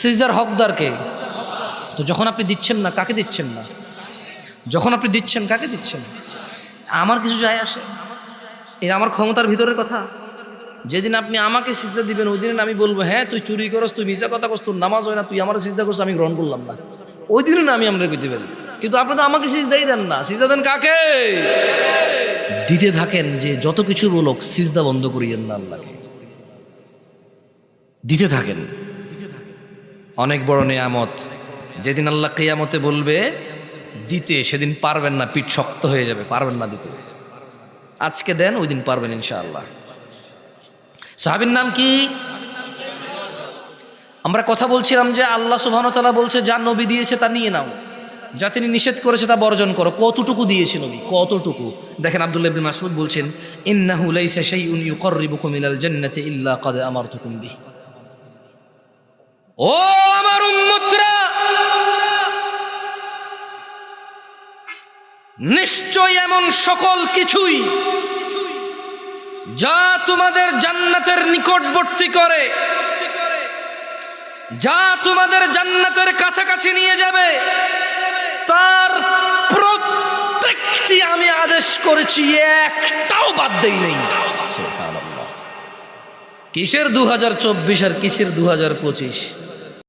সিজদার হকদার কে? তো যখন আপনি দিচ্ছেন না, কাকে দিচ্ছেন না? যখন আপনি দিচ্ছেন, কাকে দিচ্ছেন? আমার কিছু যায় আসে? এটা আমার ক্ষমতার ভিতরের কথা। যেদিন আপনি আমাকে সিজদা দিবেন, ওই দিন আমি বলবো, হ্যাঁ তুই চুরি করস, তুই মিছা কথা করস, তোর নামাজ হয় না, তুই আমার সিজদা করছ, আমি গ্রহণ করলাম না। ওই দিন না আমি আমরা কইতে পারি। কিন্তু আপনি তো আমাকে সিজদাই দেন না। সিজদা দেন কাকে? দিতে থাকেন, যে যত কিছু বলুক সিজদা বন্ধ করিয়েন না আল্লাহকে। দিতে থাকেন। অনেক বড় নিয়ামত। যেদিন আল্লাহ কিয়ামতে বলবে দিতে, সেদিন পারবেন না, পিঠ শক্ত হয়ে যাবে, পারবেন না দিতে। আজকে দেন, ওই দিন পারবেন ইনশাআল্লাহ। সাহাবীর নাম কি? আমরা কথা বলছিলাম যে আল্লাহ সুবহানাহু ওয়া তাআলা বলছে যা নবী দিয়েছে তা নিয়ে নাও, যা তিনি নিষেধ করেছে তা বর্জন করো। কতটুকু দিয়েছে নবী? কতটুকু? দেখেন আব্দুল্লাহ ইবনে মাসউদ বলছেন, ইন্নাহু লাইসা শাইউন ইউকাররিবুকুম ইলাল জান্নাতি ইল্লা ক্বাদ আমারতুকুম বিহি। ও আমার উম্মতরা, নিশ্চয় এমন সকল কিছুই যা তোমাদের জান্নাতের নিকটবর্তী করে, যা তোমাদের জান্নাতের কাছাকাছি নিয়ে যাবে, তার প্রত্যেকটি আমি আদেশ করেছি, একটাও বাদ দেই নাই। সুবহানাল্লাহ। কিসের 2024 আর কিসের 2025?